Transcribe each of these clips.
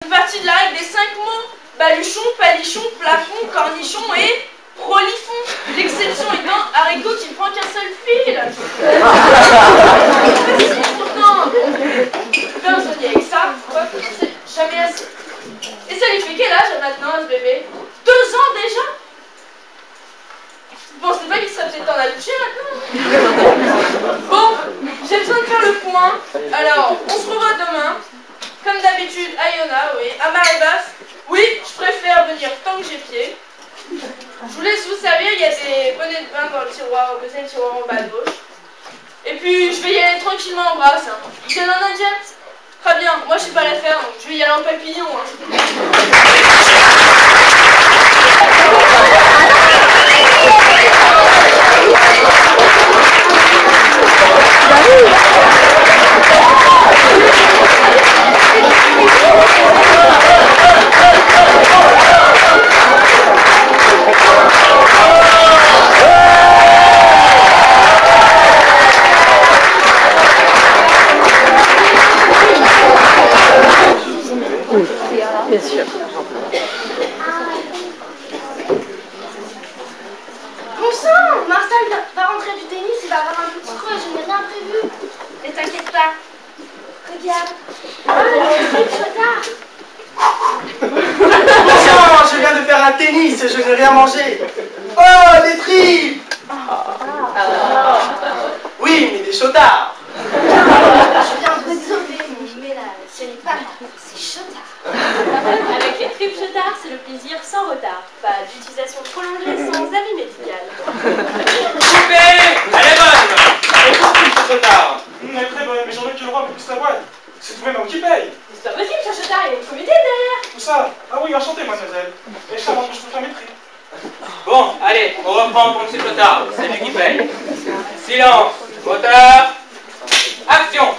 Une partie de la règle des 5 mots. Baluchon, palichon, plafond, cornichon et prolifon. L'exception étant haricot qui prend qu'un seul fil. Pourtant, faire un sonnier avec ça, c'est jamais assez. Et ça lui fait quel âge maintenant, ce bébé? 2 ans déjà? Vous pensez pas qu'il serait peut-être temps d'accoucher maintenant? Bon, j'ai besoin de faire le point. Alors, on se revoit demain. Comme d'habitude, à Iona, oui. À marée basse, oui, je préfère venir tant que j'ai pied. Je vous laisse vous servir, il y a des bonnets de bain dans le tiroir, au deuxième tiroir en bas à gauche. Et puis, je vais y aller tranquillement en brasse. Hein. Vous êtes en indien? Très bien, moi je sais pas la faire, donc je vais y aller en papillon. Hein. Bien sûr. Bon sang, Marcel va rentrer du tennis, il va avoir un petit creux, je n'ai rien prévu. Mais t'inquiète pas. Regarde. Bon sang, je viens de faire un tennis et je n'ai rien mangé. Oh, des tripes. Oui, mais des chotards. Je viens de sauver mon ménage. Ce n'est pas mal, c'est chotard. Avec les tripes chotards, c'est le plaisir sans retard. Pas d'utilisation prolongée sans avis médical. Coupez! Elle est bonne! Elle est possible, ce chotard! Elle est très bonne, mais j'en veux que le roi me pousse la boîte. C'est tout de même qui paye. C'est pas possible, ce chotard, il y a une communauté derrière. Tout ça. Ah oui, enchanté, mademoiselle. Et je savais que je peux faire mes tripes. Bon, allez, on reprend pour M. Chotard. C'est lui qui paye. Silence! Moteur! Action!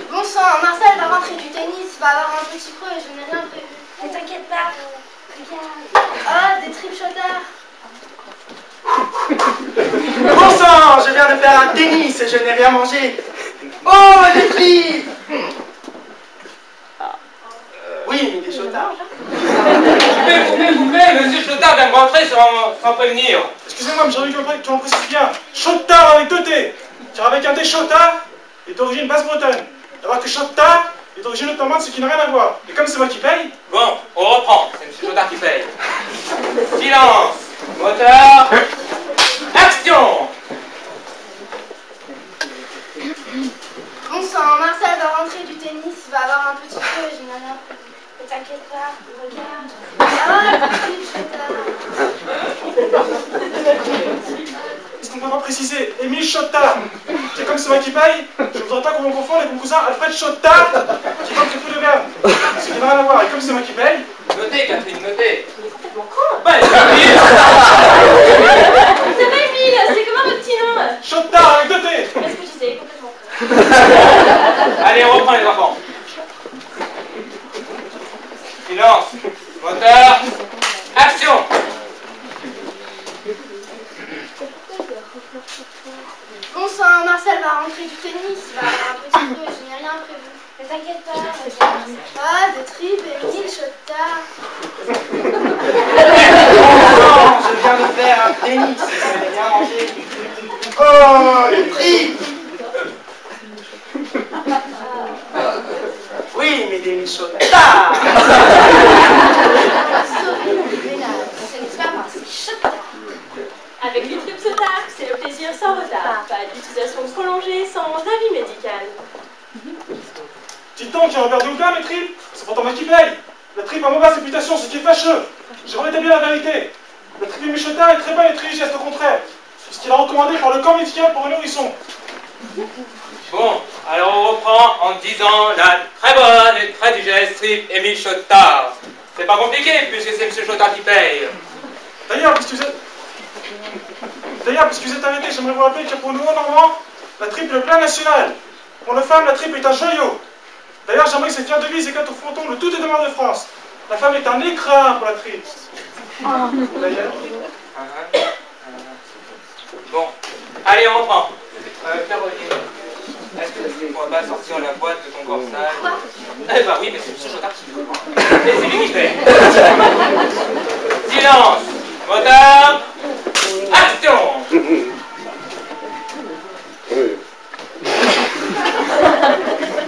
Bon sang, Marcel va rentrer du tennis, il va avoir un petit creux et je n'ai rien prévu. Mais t'inquiète pas. Regarde. Oh, des tripes chotards. Bon sang, je viens de faire un tennis et je n'ai rien mangé. Oh, des tripes. Oui, mais des chotards. Coupez! M. Chotard vient de rentrer sans prévenir. Excusez-moi, mais j'ai envie que tu en précises bien. Chotard avec 2 T. Car avec un T, chotard est d'origine basse-bretonne. Alors que chotard est d'origine ottomane, ce qui n'a rien à voir. Et comme c'est moi qui paye. Bon, on reprend. C'est M. Chotard qui paye. Silence! Moteur! Action! Bon sang, Marcel va rentrer du tennis, il va avoir un petit creux et je n'ai rien prévu. Mais t'inquiète pas, regarde. Oh, des tripes chotards. Est-ce qu'on ne peut pas préciser Émile Chotard? C'est comme c'est moi qui paye. Je ne voudrais pas qu'on me confonde avec mon cousin Alfred Chotard qui manque de peu de verbe. Ce qui n'a rien à voir. Et comme c'est moi qui paye. Notez, Catherine, notez. Il est complètement con. Ouais, c'est Emile. Ça va, Emile? C'est comment votre petit nom? Chotard avec 2 T. Qu'est-ce que je disais? Complètement con. Allez, on reprend les enfants. Silence. Moteur. Action. Bon sang, Marcel va rentrer du tennis, il va avoir un petit creux et je n'ai rien prévu. Mais t'inquiète pas, regarde. Ah, des tripes et mille chotards. Non, je viens de faire un tennis et je n'ai rien mangé. Oh, des tripes. Oui, mais des chotards. Sauver mon ménage, ce n'est pas moi, c'est chotard. Avec les tripes chotards, c'est le plaisir sans retard. Pas d'utilisation prolongée sans avis médical. Dis donc, tu as regardé ou pas mes tripes? C'est pourtant moi qui paye. La tripe a mauvaise réputation, ce qui est fâcheux. J'aimerais établir la vérité. La tripe Émile Chotard est très bonne et très digeste, au contraire. C'est ce qu'il a recommandé par le corps médical pour un nourrisson. Bon, alors on reprend en disant la très bonne et très digeste tripe Émile Chotard. C'est pas compliqué puisque c'est M. Chotard qui paye. D'ailleurs, puisque vous êtes arrêté, j'aimerais vous rappeler que pour nous, Normands, la tripe est le plat national. Pour nos femmes, la tripe est un joyau. D'ailleurs, j'aimerais que cette fière devise éclate au fronton de toutes les demeures de France. La femme est un écrin pour la tripe. D'ailleurs. Bon, allez, on reprend. Caroline. Est-ce que tu ne pourrais pas sortir la boîte de ton corsage? Eh ben oui, mais c'est M. Chotard qui veut. Et c'est lui qui fait. Silence. Moteur. Action.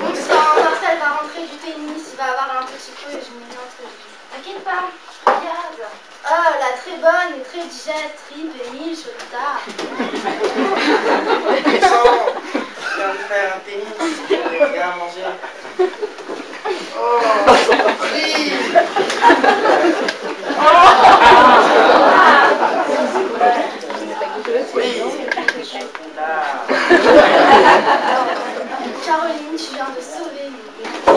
Bon sang, Marcel va rentrer du tennis, il va avoir un petit peu et je m'y entre. T'inquiète pas, je regarde. Oh, la très bonne et très digeste tripe Émile Chotard. Je viens de faire un tennis, bien manger. Oh, oui. Caroline, tu viens de sauver une vie. Ce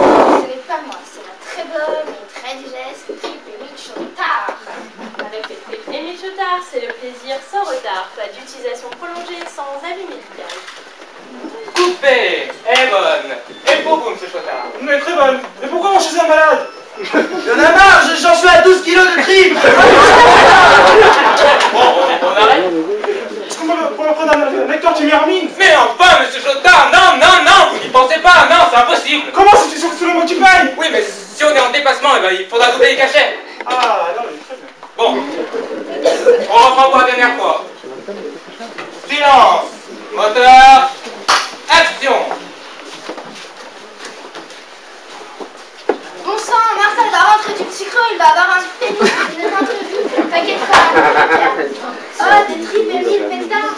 n'est pas moi, c'est la très bonne et très digeste tripe Émile Chotard. Avec les tripes Émile Chotard, c'est le plaisir sans retard. Pas d'utilisation prolongée sans avis médical. Coupé. Elle est bonne. Et pour vous, M. Chotard? Mais très bonne. Mais pourquoi on chez un malade? Y'en a marre, j'en suis à 12 kilos de tripes. Bon, on arrête. Est-ce qu'on peut prendre un lecteur Timermine? Mais enfin, M. Chotard, non, non, non, vous n'y pensez pas, non, c'est impossible. Comment c'est sur le mot tu payes? Oui, mais si on est en dépassement, eh ben, il faudra doubler les cachets. Ah, non, mais très bien. Bon, on reprend pour la dernière fois. Silence. Moteur. Action. Bon sang, Marcel va rentrer du petit creux, il va avoir un tennis, une entrevue. T'inquiète pas. Oh, des tripes Émile Pétard.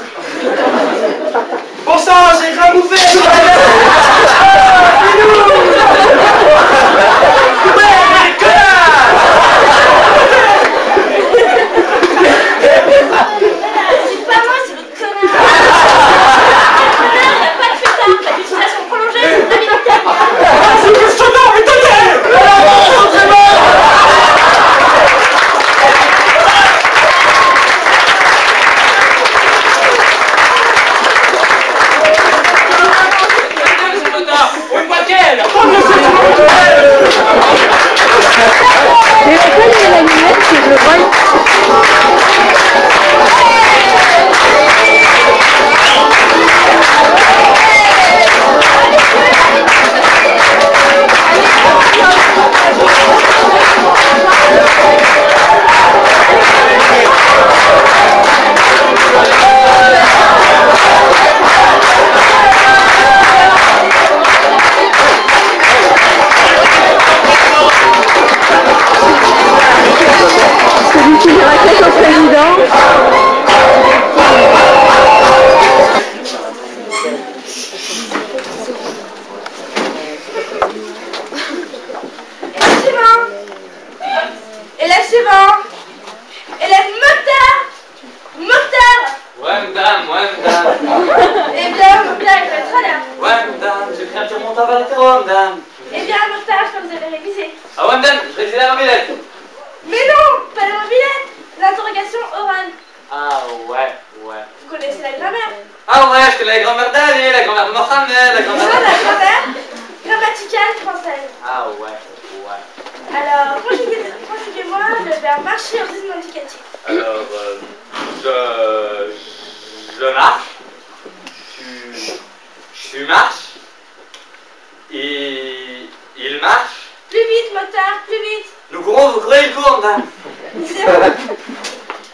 Bon sang, j'ai rien bouffé. C'est pas moi, c'est le connard. Il n'y a pas de fêtard. Pas d'utilisation prolongée sans avis médical. C'est M. Chotard, mais tenez! Une moitié. Mais pourquoi il y a la lunette que je le vois? Celui-ci de raquette au président. Élève suivant. Élève Mokhtar. Mokhtar. Ouais, madame, ouais, madame. Eh bien, Mokhtar, il fait très bien. Ouais, madame, j'ai pris un petit remontant vers l'apéro, madame. Eh bien, Mokhtar, comme vous avez révisé. Ah ouais, madame, je révisais la mobilette. Mais non, pas le mobilette. L'interrogation orale. Ah ouais, ouais. Vous connaissez la grammaire? Ah ouais, je connais la grand-mère d'Ali, la grand-mère de Mohamed, la Non, grand-mère... la grammaire grammaticale française. Ah ouais, ouais. Alors, conjuguez-moi le verbe marcher en désignant indicatif. Alors, je marche. Tu marches. Il marche. Plus vite, Mokhtar, plus vite. Nous courons, vous courez, il court, madame. Zéro.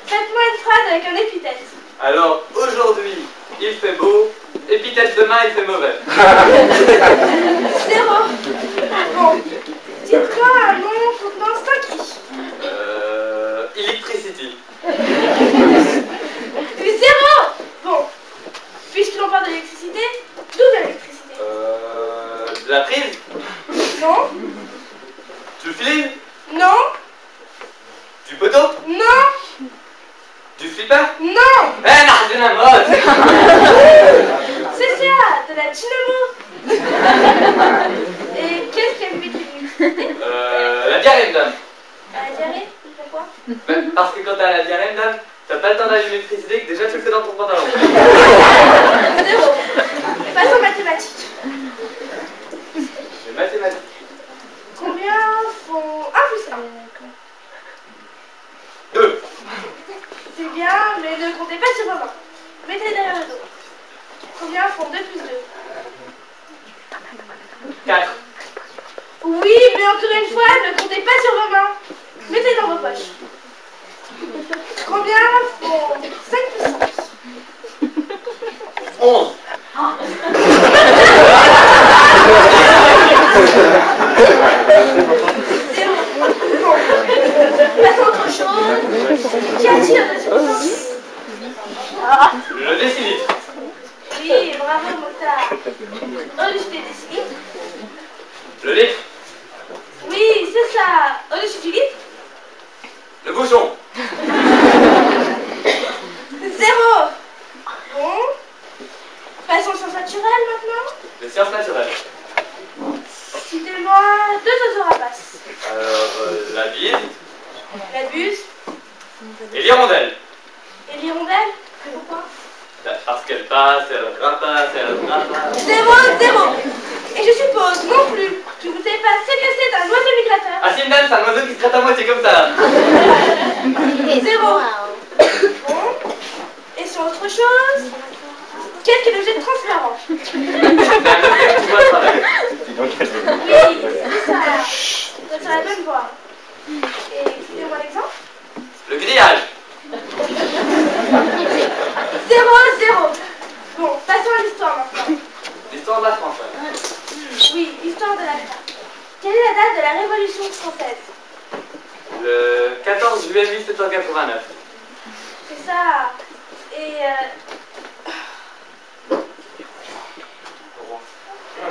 Faites-moi une phrase avec un épithète. Alors, aujourd'hui, il fait beau, épithète demain, il fait mauvais. Zéro. Bon. Dites-moi un nom contenant 5 i. Electricity. Zéro. Bon. Puisque l'on parle d'électricité, d'où de l'électricité? De la prise. Non. Du fil. Non. Du poteau. Non. Du flipper. Non. Eh, non, c'est la mode. C'est ça, de la dynamo. Et qu'est-ce qui a fait l'électricité? La diarrhée, madame. La diarrhée? Pourquoi? Parce que quand t'as la diarrhée, madame, t'as pas le temps d'allumer l'électricité, que déjà tu le fais dans ton pantalon. Zéro. Passe en mathématiques. Les mathématiques. Combien font 1 plus 1? 2. C'est bien, mais ne comptez pas sur vos mains. Mettez derrière le dos. Combien font 2 plus 2? 4. Oui, mais encore une fois, ne comptez pas sur vos mains. Mettez dans vos poches. Combien font 5 puissances? 11. Zéro. Bon. Passons à autre chose. Qu'y a-t-il dans cette puissance? Le décilitre. Oui, bravo, Mokhtar. Au-dessus des décilitres? Le litre. Oui, c'est ça. Au-dessus du litre? Le bouchon. Zéro. Bon. Passons aux sciences naturelles maintenant. Les sciences naturelles. Citez-moi 2 oiseaux rapaces. Alors, la bise La buse et l'hirondelle. et l'hirondelle. Pourquoi? Parce qu'elle passe, elle rapace, elle rapace. Zéro. Et je suppose non plus que vous savez pas ce que c'est un oiseau migrateur. Ah si, madame, c'est un oiseau qui se gratte à moitié comme ça. Zéro. Bon. Et sur autre chose, qu'est-ce que l'objet transparent? C'est un objet qui voit à travers. Oui, c'est ça. Vous êtes sur la bonne voie. Et citez-moi l'exemple. Le grillage. Zéro. Bon, passons à l'histoire maintenant. L'histoire de la France. Ouais. Oui, l'histoire de la France. Quelle est la date de la Révolution française? Le 14 juillet 1789. C'est ça. Et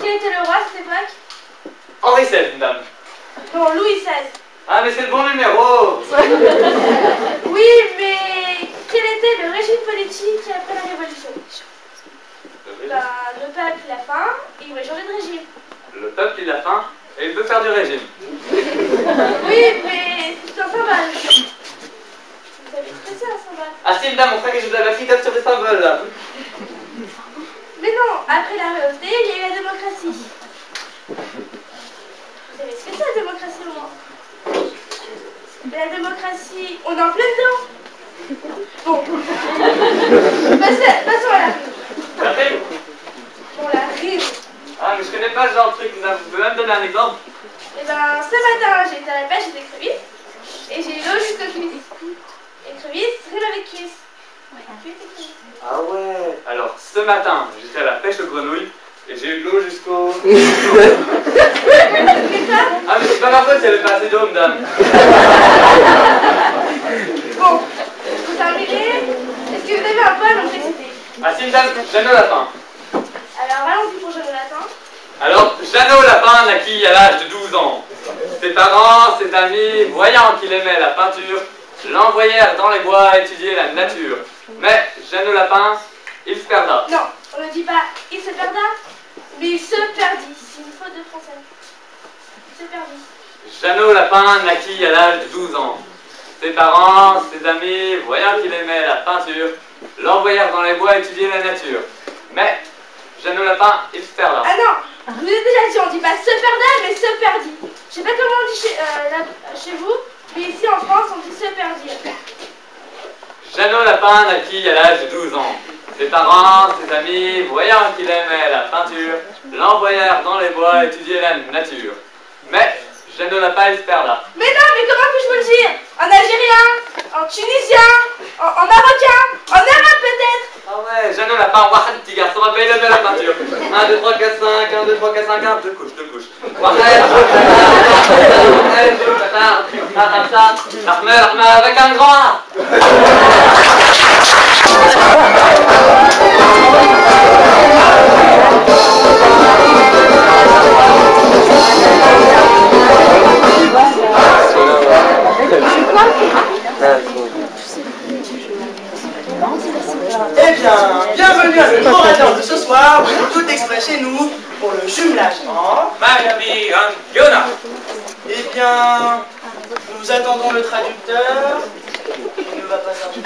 quel était le roi à cette époque? Henri XVI, madame. Non, Louis XVI. Ah, mais c'est le bon numéro. Oui, mais quel était le régime politique après la Révolution? Ben, le peuple il a faim et il voulait changer de régime. Le peuple, il a faim et il veut faire du régime. Oui, mais c'est un symbole. Vous savez ce que c'est un symbole? Ah si, madame, on ferait que je vous avais appris sur les symboles, là. Mais non, après la révolté, il y a eu la démocratie. Vous savez ce que c'est la démocratie au moins? La démocratie, on est en plein dedans. Bon. Passons à la rime. La rime. Bon, la rime. Ah, mais je connais pas ce genre de truc, madame. Vous pouvez même donner un exemple? Eh ben, ce matin, j'ai été à la pêche des écrevisses et j'ai eu l'eau jusqu'aux cuisses. Écrevisses rime avec cuisse. Cuisse et cuisse. Ah ouais. Alors, ce matin, j'étais à la pêche aux grenouilles et j'ai eu de l'eau jusqu'au... Ah, mais c'est pas ma faute si elle est pas assez d'eau, madame. Bon, vous terminez. Est-ce que vous avez un poème à me réciter? Ah si, madame, Jeannot Lapin. Alors, allons-y pour Jeannot Lapin. Alors, Jeannot Lapin naquit à l'âge de 12 ans. Ses parents, ses amis, voyant qu'il aimait la peinture, l'envoyèrent dans les bois à étudier la nature. Mais Jeannot Lapin, il se perda. Non, on ne dit pas il se perda, mais il se perdit. C'est une faute de français. Il se perdit. Jeannot Lapin naquit à l'âge de 12 ans. Ses parents, ses amis, voyant qu'il aimait la peinture, l'envoyèrent dans les bois étudier la nature. Mais Jeannot Lapin, il se perda. Ah non, je vous ai déjà dit, on dit pas se perda, mais se perdit. Je sais pas comment on dit chez vous, mais ici en France, on dit se perdit. Jeannot Lapin naquit à l'âge de 12 ans. Ses parents, ses amis, voyant qu'il aimait la peinture, l'envoyèrent dans les bois étudier la nature. Mais Jeannot Lapin, il se perda. Mais non, mais comment puis-je vous le dire? En algérien, en tunisien, en marocain, en arabe peut-être. Ah ouais, Jeannot Lapin, waouh, petit garçon, va payer la peinture. 1, 2, 3, 4, 5, 1, 2, 3, 4, 5, 1, 2 couches. Avec un grand A. Eh bien, bienvenue à notre orateur de ce soir, tout exprès chez nous, pour le jumelage en... Miami and Yona. Eh bien, nous attendons le traducteur. Il ne va pas sortir.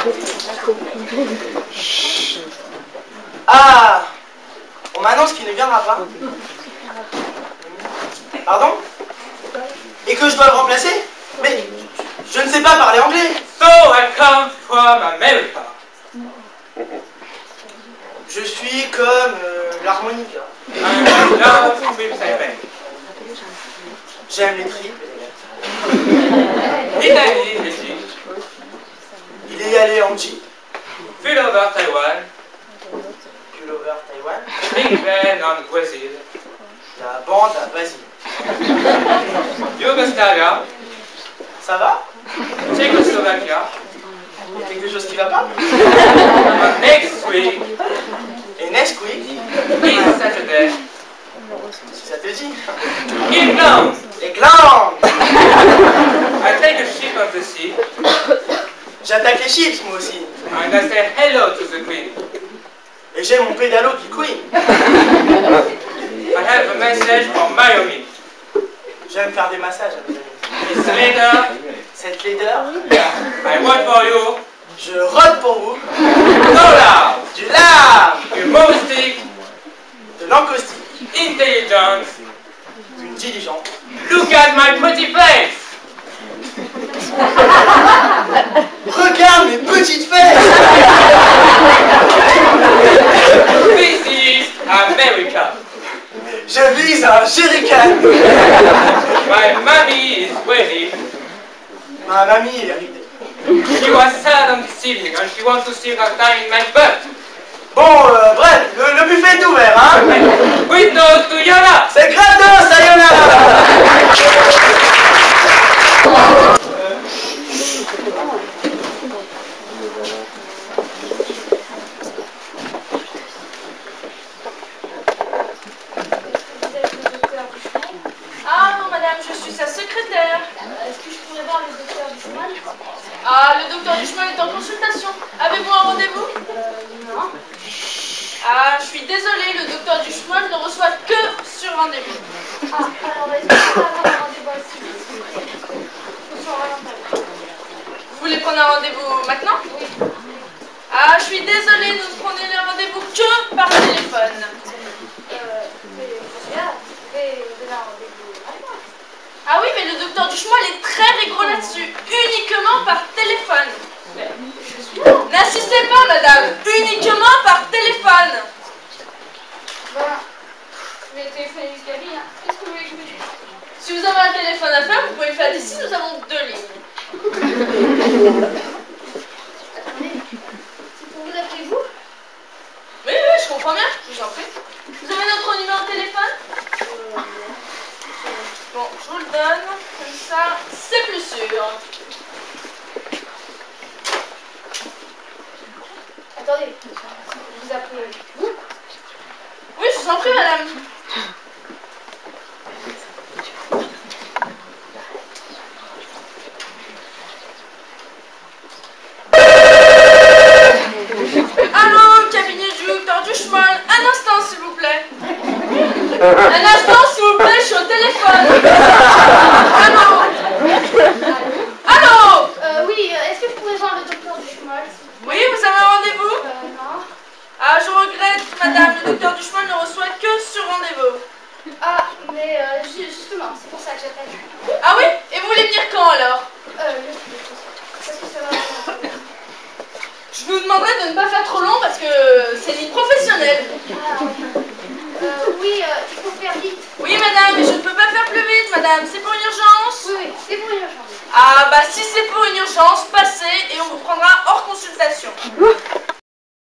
Ah, on m'annonce qu'il ne viendra pas. Pardon? Et que je dois le remplacer? Mais je ne sais pas parler anglais. So I come from America. Je suis comme l'harmonica. I'm love with Taipei. J'aime les tripes et les gâteaux. Italie, Belgique. Il est allé en Jeep. Pullover, Taïwan. Pullover, Taïwan. Big Ben en Brésil. La bande à Basile. Yougoslavia. Ça va? Tchécoslovaquia. Il y a quelque chose qui va pas? Next week. Et next week, This Saturday. si ça te dit. England. Les glandes! I take a ship of the sea. J'attaque les chips, moi aussi. And I say hello to the Queen. Et j'ai mon pédalo qui queen. I have a message from Miami. J'aime faire des massages à mes amis. Miss Leader, Cette leader, I want for you je rôde pour vous Dollar, du lard, humoristic, de l'encaustique, intelligence. une diligence. Look at my pretty face. Regarde mes petites fesses! This is America. Je vise un jerrycan. My mommy is ready. Ma mamie est ridée. She was sad on the ceiling and she wants to see her time in my butt. Bon, bref, le buffet est ouvert, hein? Windows to Yana. C'est gratos, sayonara! Ah non, madame, je suis sa secrétaire. Est-ce que je pourrais voir le docteur Duchman? Ah, le docteur Duchman est en consultation. Avez-vous un rendez-vous? Non. Ah, je suis désolée, le docteur Duchman ne reçoit que sur rendez-vous. Ah, alors est-ce que je pourrais avoir un rendez-vous assez vite, s'il vous plaît? Ce soir à l'intérieur. Vous voulez prendre un rendez-vous maintenant? Oui. Ah, je suis désolée, nous ne prenons les rendez-vous que par téléphone. Mais je suis là. Vous pouvez me donner un rendez-vous maintenant. Ah oui, mais le docteur Duchman est très rigoureux là-dessus. Uniquement par téléphone. Je suis là. N'insistez pas, madame. Uniquement par téléphone. Voilà. Je vais téléphoner jusqu'à lui, hein. Qu'est-ce que vous voulez que je vous dise? Si vous avez un téléphone à faire, vous pouvez le faire d'ici. Nous avons 2 lignes. Attendez. C'est pour vous appeler vous? Oui, oui, je comprends bien. Je vous en prie. Vous avez notre numéro de téléphone? Bon, je vous le donne. Comme ça, c'est plus sûr. Attendez. Vous appelez vous? Oui, je vous en prie, madame. Allô, cabinet du docteur Duchman. Un instant, s'il vous plaît. Un instant, s'il vous plaît, je suis au téléphone. Allô? Allô? Oui, est-ce que je pourrais voir le docteur Duchman? Oui, vous avez un rendez-vous? Non. Ah, je regrette, madame. Le docteur Duchman ne reçoit que sur rendez-vous. Ah, mais justement, c'est pour ça que j'appelle. Ah oui? Et vous voulez venir quand, alors? Parce que ça va. Je vous demanderai de ne pas faire trop long parce que c'est une professionnelle. Ah, oui, il faut faire vite. Oui, madame, mais je ne peux pas faire plus vite, madame. C'est pour une urgence? Oui, c'est pour une urgence. Ah, bah si c'est pour une urgence, passez et on vous prendra hors